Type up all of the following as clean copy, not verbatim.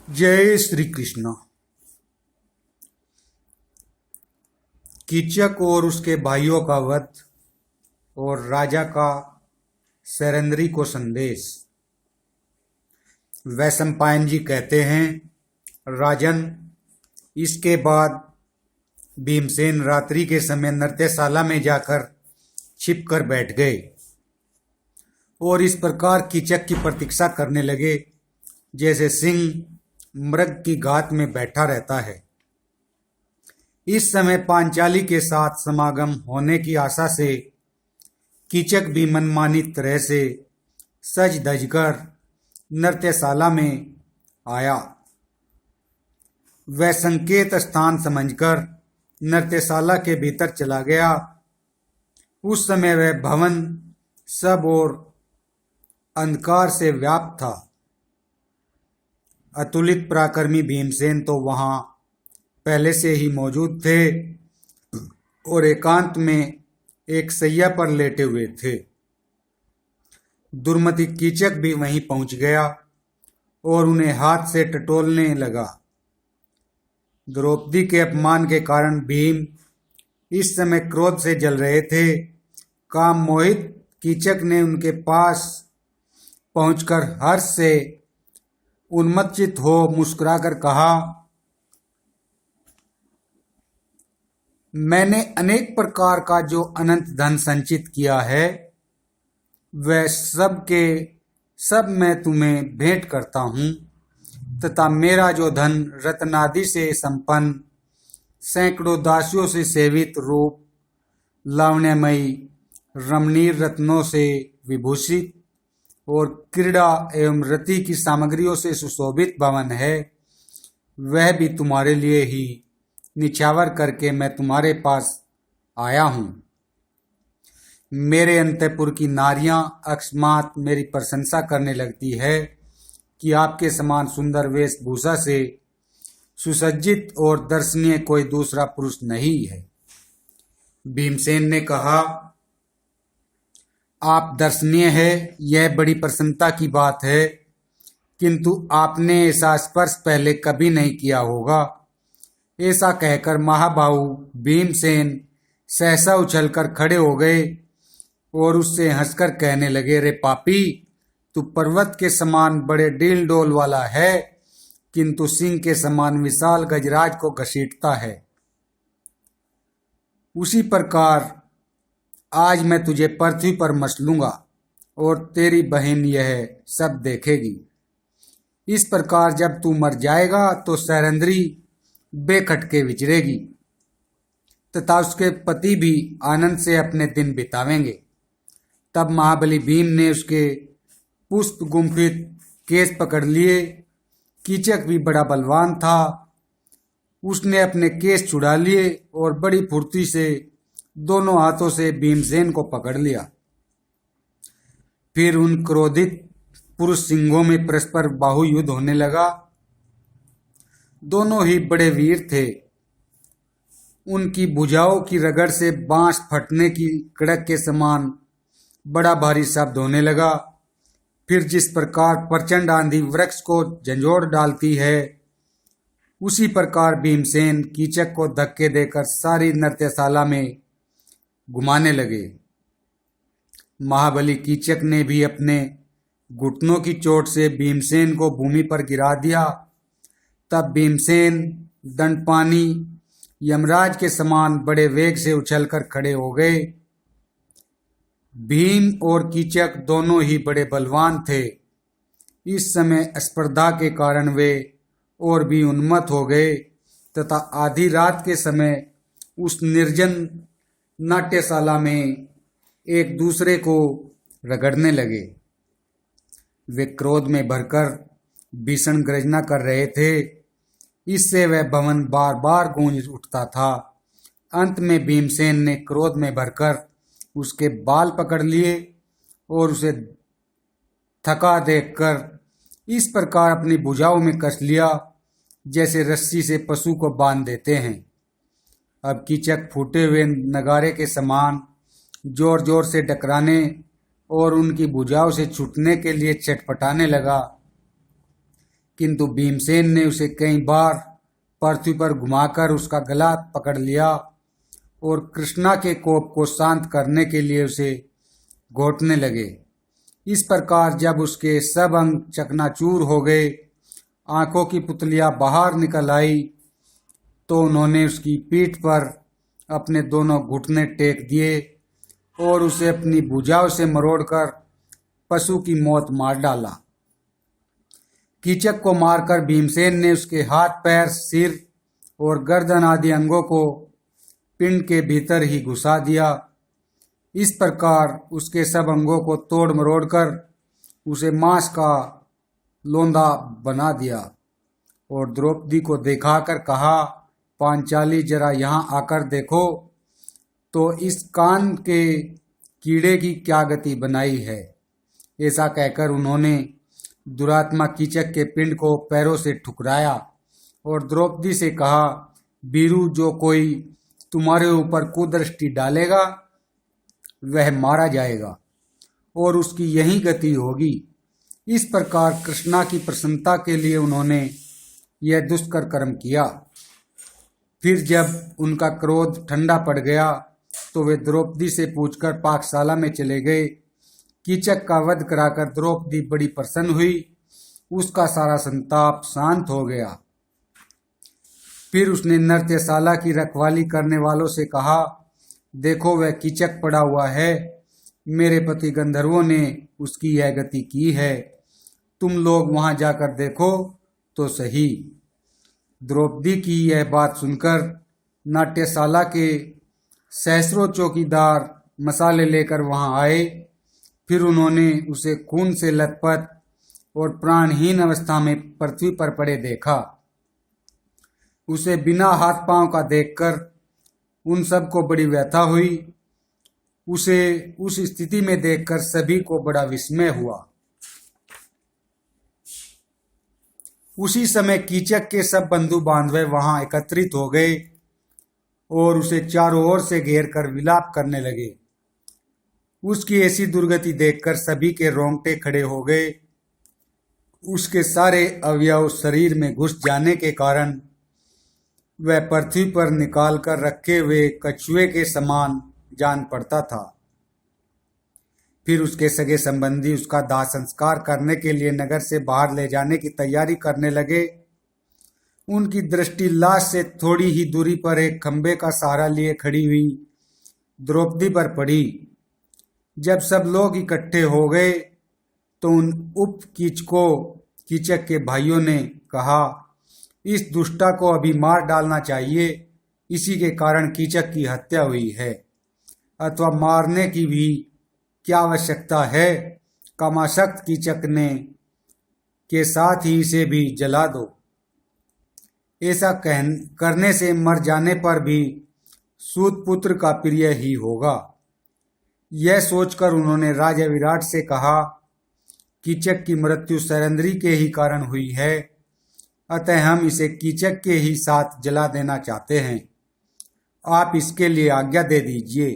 जय श्री कृष्ण। कीचक और उसके भाइयों का वध और राजा का सैरंद्री को संदेश। वैशंपायन जी कहते हैं, राजन, इसके बाद भीमसेन रात्रि के समय नृत्यशाला में जाकर छिपकर बैठ गए और इस प्रकार कीचक की प्रतीक्षा करने लगे जैसे सिंह मृग की घात में बैठा रहता है। इस समय पांचाली के साथ समागम होने की आशा से कीचक भी मनमानी तरह से सज धज कर नृत्यशाला में आया। वह संकेत स्थान समझकर नृत्यशाला के भीतर चला गया। उस समय वह भवन सब और अंधकार से व्याप्त था। अतुलित पराक्रमी भीमसेन तो वहां पहले से ही मौजूद थे और एकांत में एक सैया पर लेटे हुए थे। दुर्मति कीचक भी वहीं पहुंच गया और उन्हें हाथ से टटोलने लगा। द्रौपदी के अपमान के कारण भीम इस समय क्रोध से जल रहे थे। काम मोहित कीचक ने उनके पास पहुंचकर हर्ष से उन्मत्त हो मुस्कुराकर कहा, मैंने अनेक प्रकार का जो अनंत धन संचित किया है वह सब मैं तुम्हें भेंट करता हूँ, तथा मेरा जो धन रत्नादि से संपन्न सैकड़ों दासियों से सेवित रूप लावण्यमयी रमणीय रत्नों से विभूषित और क्रीड़ा एवं रति की सामग्रियों से सुशोभित भवन है, वह भी तुम्हारे लिए ही निछावर करके मैं तुम्हारे पास आया हूँ। मेरे अंतःपुर की नारियां अकस्मात मेरी प्रशंसा करने लगती है कि आपके समान सुंदर वेशभूषा से सुसज्जित और दर्शनीय कोई दूसरा पुरुष नहीं है। भीमसेन ने कहा, आप दर्शनीय है, यह बड़ी प्रसन्नता की बात है, किंतु आपने ऐसा स्पर्श पहले कभी नहीं किया होगा। ऐसा कहकर महाबाहु भीमसेन सहसा उछलकर खड़े हो गए और उससे हंसकर कहने लगे, रे पापी, तू पर्वत के समान बड़े डील डोल वाला है, किंतु सिंह के समान विशाल गजराज को घसीटता है। उसी प्रकार आज मैं तुझे पृथ्वी पर मसलूंगा और तेरी बहन यह सब देखेगी। इस प्रकार जब तू मर जाएगा तो सैरंद्री बेखटके विचरेगी तथा उसके पति भी आनंद से अपने दिन बितावेंगे। तब महाबली भीम ने उसके पुष्प गुंफित केस पकड़ लिए। कीचक भी बड़ा बलवान था। उसने अपने केस छुड़ा लिए और बड़ी फुर्ती से दोनों हाथों से भीमसेन को पकड़ लिया। फिर उन क्रोधित पुरुष सिंहों में परस्पर बाहु युद्ध होने लगा। दोनों ही बड़े वीर थे। उनकी भुजाओं की रगड़ से बांस फटने की कड़क के समान बड़ा भारी शब्द होने लगा। फिर जिस प्रकार प्रचंड आंधी वृक्ष को झंझोड़ डालती है, उसी प्रकार भीमसेन कीचक को धक्के देकर सारी नृत्यशाला में घुमाने लगे। महाबली कीचक ने भी अपने घुटनों की चोट से भीमसेन को भूमि पर गिरा दिया। तब भीमसेन दंडपानी यमराज के समान बड़े वेग से उछलकर खड़े हो गए। भीम और कीचक दोनों ही बड़े बलवान थे। इस समय स्पर्धा के कारण वे और भी उन्मत्त हो गए तथा आधी रात के समय उस निर्जन नाट्यशाला में एक दूसरे को रगड़ने लगे। वे क्रोध में भरकर भीषण गर्जना कर रहे थे। इससे वह भवन बार बार गूंज उठता था। अंत में भीमसेन ने क्रोध में भरकर उसके बाल पकड़ लिए और उसे थका देखकर इस प्रकार अपनी भुजाओं में कस लिया जैसे रस्सी से पशु को बांध देते हैं। अब कीचक फूटे हुए नगारे के समान जोर जोर से डकराने और उनकी भुजाओं से छूटने के लिए चटपटाने लगा। किंतु भीमसेन ने उसे कई बार पृथ्वी पर घुमाकर उसका गला पकड़ लिया और कृष्णा के कोप को शांत करने के लिए उसे घोंटने लगे। इस प्रकार जब उसके सब अंग चकनाचूर हो गए, आंखों की पुतलियां बाहर निकल आई, तो उन्होंने उसकी पीठ पर अपने दोनों घुटने टेक दिए और उसे अपनी भुजाओं से मरोड़कर पशु की मौत मार डाला। कीचक को मारकर भीमसेन ने उसके हाथ, पैर, सिर और गर्दन आदि अंगों को पिंड के भीतर ही घुसा दिया। इस प्रकार उसके सब अंगों को तोड़ मरोड़ कर उसे मांस का लोंदा बना दिया और द्रौपदी को दिखाकर कहा, पांचाली जरा यहाँ आकर देखो तो इस कान के कीड़े की क्या गति बनाई है। ऐसा कहकर उन्होंने दुरात्मा कीचक के पिंड को पैरों से ठुकराया और द्रौपदी से कहा, बीरू, जो कोई तुम्हारे ऊपर कुदृष्टि डालेगा वह मारा जाएगा और उसकी यही गति होगी। इस प्रकार कृष्णा की प्रसन्नता के लिए उन्होंने यह दुष्कर कर्म किया। फिर जब उनका क्रोध ठंडा पड़ गया तो वे द्रौपदी से पूछकर पाकशाला में चले गए। कीचक का वध कराकर द्रौपदी बड़ी प्रसन्न हुई, उसका सारा संताप शांत हो गया। फिर उसने नृत्यशाला की रखवाली करने वालों से कहा, देखो वह कीचक पड़ा हुआ है, मेरे पति गंधर्वों ने उसकी यह गति की है, तुम लोग वहां जाकर देखो तो सही। द्रौपदी की यह बात सुनकर नाट्यशाला के सहस्रों चौकीदार मसाले लेकर वहां आए। फिर उन्होंने उसे खून से लथपथ और प्राणहीन अवस्था में पृथ्वी पर पड़े देखा। उसे बिना हाथ पांव का देखकर उन सबको बड़ी व्यथा हुई। उसे उस स्थिति में देखकर सभी को बड़ा विस्मय हुआ। उसी समय कीचक के सब बंधु बांधव वहां एकत्रित हो गए और उसे चारों ओर से घेर कर विलाप करने लगे। उसकी ऐसी दुर्गति देखकर सभी के रोंगटे खड़े हो गए। उसके सारे अवयव शरीर में घुस जाने के कारण वह पृथ्वी पर निकाल कर रखे हुए कछुए के समान जान पड़ता था। फिर उसके सगे संबंधी उसका दाह संस्कार करने के लिए नगर से बाहर ले जाने की तैयारी करने लगे। उनकी दृष्टि लाश से थोड़ी ही दूरी पर एक खंबे का सहारा लिए खड़ी हुई द्रौपदी पर पड़ी। जब सब लोग इकट्ठे हो गए तो उन उप कीचक के भाइयों ने कहा, इस दुष्टा को अभी मार डालना चाहिए, इसी के कारण कीचक की हत्या हुई है, अथवा मारने की भी क्या आवश्यकता है। कामासक्त कीचक ने के साथ ही इसे भी जला दो। ऐसा करने से मर जाने पर भी सूत पुत्र का प्रिय ही होगा। यह सोचकर उन्होंने राजा विराट से कहा, कीचक की मृत्यु सैरंध्री के ही कारण हुई है, अतः हम इसे कीचक के ही साथ जला देना चाहते हैं, आप इसके लिए आज्ञा दे दीजिए।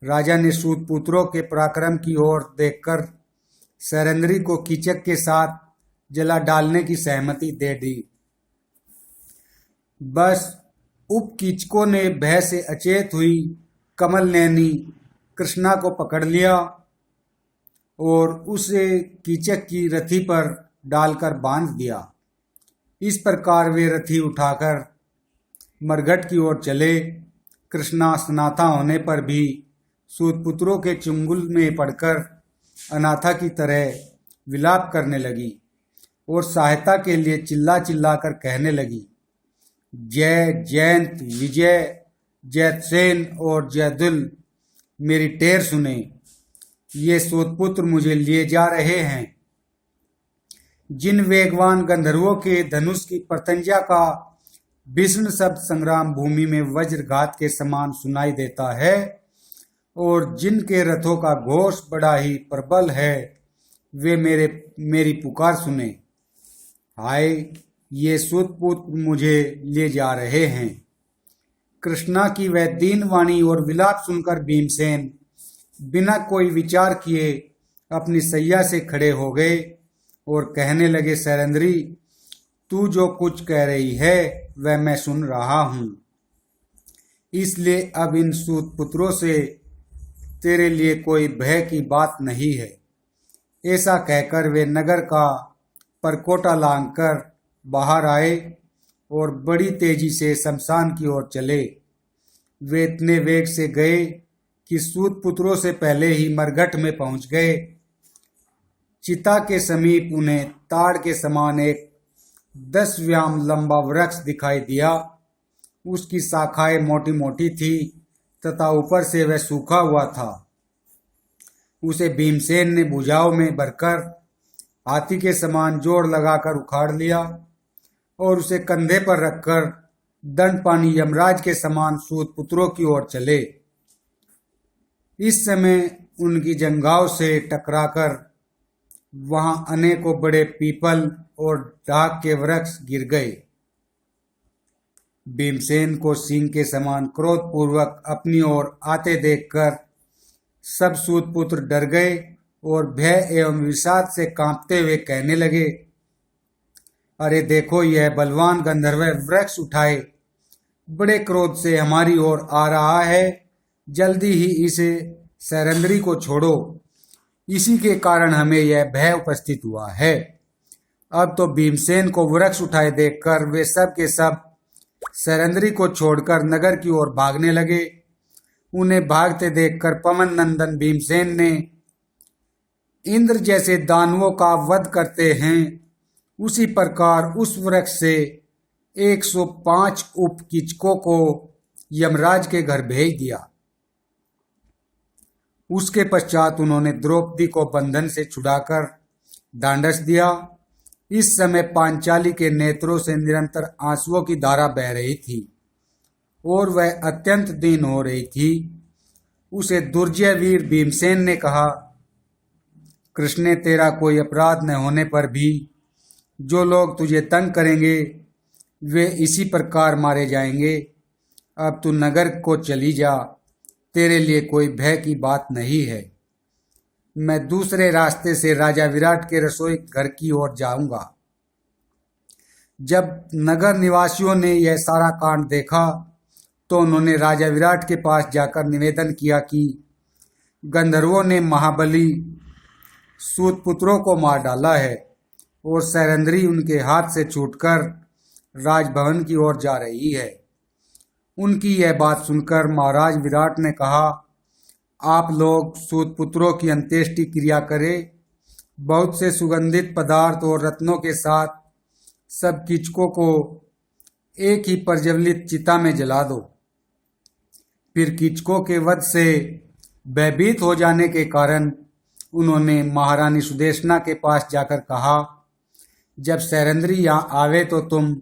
राजा ने सूत पुत्रों के पराक्रम की ओर देखकर सैरंध्री को कीचक के साथ जला डालने की सहमति दे दी। बस उप कीचकों ने भय से अचेत हुई कमल नैनी कृष्णा को पकड़ लिया और उसे कीचक की रथी पर डालकर बांध दिया। इस प्रकार वे रथी उठाकर मरघट की ओर चले। कृष्णा स्नाता होने पर भी सूतपुत्रों के चुंगल में पड़कर अनाथा की तरह विलाप करने लगी और सहायता के लिए चिल्ला चिल्ला कर कहने लगी, जय जयंत, विजय, जयसेन और जयदुल, मेरी टेर सुने, ये सूतपुत्र मुझे लिए जा रहे हैं। जिन वेगवान गंधर्वों के धनुष की प्रत्यंजा का भीषण शब्द संग्राम भूमि में वज्रघात के समान सुनाई देता है और जिनके रथों का घोष बड़ा ही प्रबल है, वे मेरी पुकार सुने। हाय, ये सूतपुत्र मुझे ले जा रहे हैं। कृष्णा की वह दीन वाणी और विलाप सुनकर भीमसेन बिना कोई विचार किए अपनी सैया से खड़े हो गए और कहने लगे, सैरंद्री, तू जो कुछ कह रही है वह मैं सुन रहा हूँ, इसलिए अब इन सूत पुत्रों से तेरे लिए कोई भय की बात नहीं है। ऐसा कहकर वे नगर का परकोटा लांघकर बाहर आए और बड़ी तेजी से शमशान की ओर चले। वे इतने वेग से गए कि सूत पुत्रों से पहले ही मरघट में पहुंच गए। चिता के समीप उन्हें ताड़ के समान एक 10 व्याम लंबा वृक्ष दिखाई दिया। उसकी शाखाएं मोटी मोटी थी तथा ऊपर से वह सूखा हुआ था। उसे भीमसेन ने भुजाओं में भरकर हाथी के समान जोर लगाकर उखाड़ लिया और उसे कंधे पर रखकर दंडपानी यमराज के समान सूत पुत्रों की ओर चले। इस समय उनकी जंघाओं से टकराकर वहां अनेकों बड़े पीपल और डाक के वृक्ष गिर गए। भीमसेन को सिंह के समान क्रोधपूर्वक अपनी ओर आते देखकर सब सूत पुत्र डर गए और भय एवं विषाद से कांपते हुए कहने लगे, अरे देखो, यह बलवान गंधर्व वृक्ष उठाए बड़े क्रोध से हमारी ओर आ रहा है। जल्दी ही इसे सैरंद्री को छोड़ो, इसी के कारण हमें यह भय उपस्थित हुआ है। अब तो भीमसेन को वृक्ष उठाए देखकर वे सब के सब सैरंद्री को छोड़कर नगर की ओर भागने लगे। उन्हें भागते देखकर पवन नंदन भीमसेन ने इंद्र जैसे दानवों का वध करते हैं उसी प्रकार उस वृक्ष से 105 उपकीचकों को यमराज के घर भेज दिया। उसके पश्चात उन्होंने द्रौपदी को बंधन से छुड़ाकर ढांढस दिया। इस समय पांचाली के नेत्रों से निरंतर आंसुओं की धारा बह रही थी और वह अत्यंत दीन हो रही थी। उसे दुर्जय वीर भीमसेन ने कहा, कृष्ण, तेरा कोई अपराध न होने पर भी जो लोग तुझे तंग करेंगे वे इसी प्रकार मारे जाएंगे। अब तू नगर को चली जा, तेरे लिए कोई भय की बात नहीं है। मैं दूसरे रास्ते से राजा विराट के रसोई घर की ओर जाऊंगा। जब नगर निवासियों ने यह सारा कांड देखा तो उन्होंने राजा विराट के पास जाकर निवेदन किया कि गंधर्वों ने महाबली सूत पुत्रों को मार डाला है और सैरंद्री उनके हाथ से छूटकर राजभवन की ओर जा रही है। उनकी यह बात सुनकर महाराज विराट ने कहा, आप लोग सूत पुत्रों की अंत्येष्टि क्रिया करें। बहुत से सुगंधित पदार्थ और रत्नों के साथ सब कीचकों को एक ही प्रज्वलित चिता में जला दो। फिर कीचकों के वध से भयभीत हो जाने के कारण उन्होंने महारानी सुदेशना के पास जाकर कहा, जब सैरंद्री यहाँ आवे तो तुम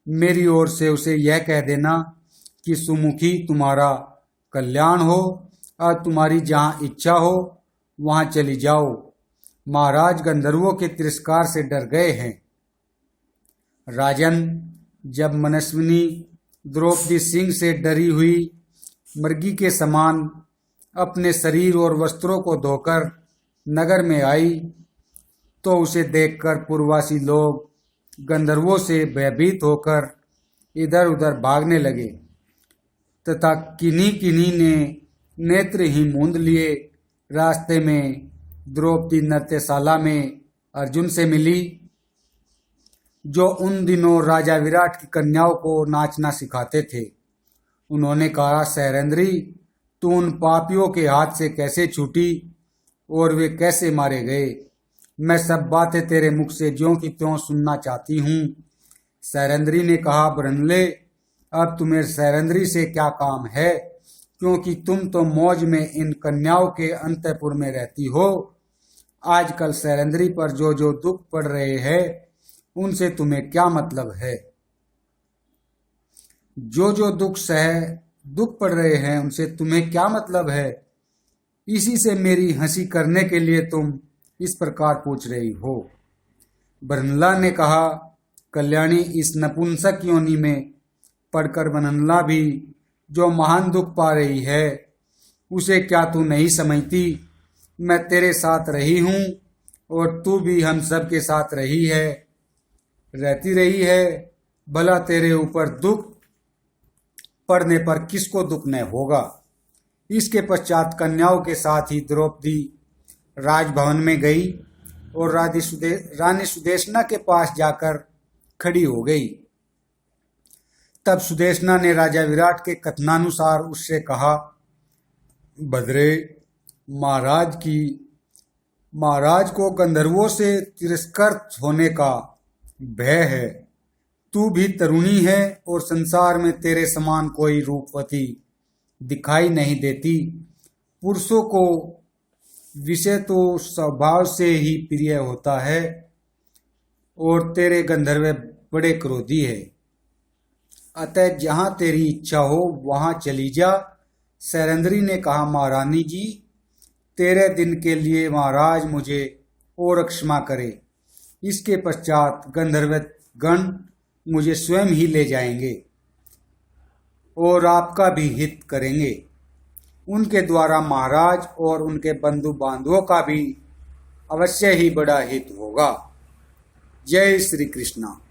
मेरी ओर से उसे यह कह देना कि सुमुखी तुम्हारा कल्याण हो और तुम्हारी जहाँ इच्छा हो वहाँ चली जाओ। महाराज गंधर्वों के तिरस्कार से डर गए हैं। राजन, जब मनस्विनी द्रौपदी सिंह से डरी हुई मृगी के समान अपने शरीर और वस्त्रों को धोकर नगर में आई तो उसे देखकर पूर्ववासी लोग गंधर्वों से भयभीत होकर इधर उधर भागने लगे तथा किन्हीं किन्हीं ने नेत्र ही मूंद लिए। रास्ते में द्रौपदी नृत्यशाला में अर्जुन से मिली, जो उन दिनों राजा विराट की कन्याओं को नाचना सिखाते थे। उन्होंने कहा, सैरंद्री, तू उन पापियों के हाथ से कैसे छूटी और वे कैसे मारे गए? मैं सब बातें तेरे मुख से ज्यों की त्यों सुनना चाहती हूँ। सैरंद्री ने कहा, ब्रनले, अब तुम्हें सैरंद्री से क्या काम है, क्योंकि तुम तो मौज में इन कन्याओं के अंतःपुर में रहती हो। आजकल सैरंद्री पर जो जो दुख पड़ रहे हैं उनसे तुम्हें क्या मतलब है? जो जो दुख पड़ रहे हैं उनसे तुम्हें क्या मतलब है? इसी से मेरी हंसी करने के लिए तुम इस प्रकार पूछ रही हो। बरनला ने कहा, कल्याणी, इस नपुंसक योनि में पढ़कर बननला भी जो महान दुख पा रही है उसे क्या तू नहीं समझती? मैं तेरे साथ रही हूँ, और तू भी हम सब के साथ रहती रही है। भला तेरे ऊपर दुख पड़ने पर किसको दुख न होगा। इसके पश्चात कन्याओं के साथ ही द्रौपदी राजभवन में गई और रानी सुदेशना के पास जाकर खड़ी हो गई। तब सुदेशना ने राजा विराट के कथनानुसार उससे कहा, भद्रे, महाराज को गंधर्वों से तिरस्कृत होने का भय है। तू भी तरुणी है और संसार में तेरे समान कोई रूपवती दिखाई नहीं देती। पुरुषों को विषय तो स्वभाव से ही प्रिय होता है और तेरे गंधर्व बड़े क्रोधी है। अतः जहाँ तेरी इच्छा हो वहाँ चली जा। शैलेंद्री ने कहा, महारानी जी, 13 दिन के लिए महाराज मुझे और क्षमा करे। इसके पश्चात गंधर्व गण मुझे स्वयं ही ले जाएंगे और आपका भी हित करेंगे। उनके द्वारा महाराज और उनके बंधु बांधवों का भी अवश्य ही बड़ा हित होगा। जय श्री कृष्णा।